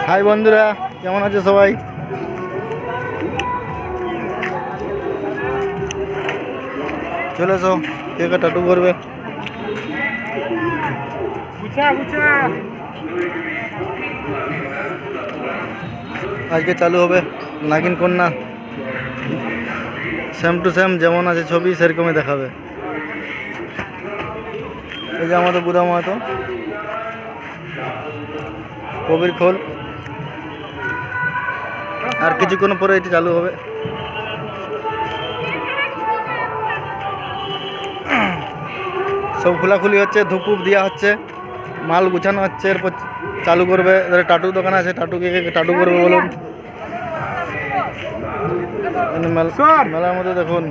High বন্ধুরা, কেমন আছে সবাই? চলে এসো, কে কে টাটু করবে। আজকে চালু হবে নাগিন কন্যা। সেম টু সেম যেমন আছে ছবি সেরকমই দেখাবে। এই যে আমাদের বুধা মাহাতো, কবির খোল। আর কিছুক্ষণ পরে এটি চালু হবে। সব খোলাখুলি হচ্ছে, ধূপ দেওয়া হচ্ছে, মাল গুছানো হচ্ছে, এরপর চালু করবে। টাটু দোকান আছে, টাটু কে টাটু করবে বলুন। মেলার মধ্যে দেখুন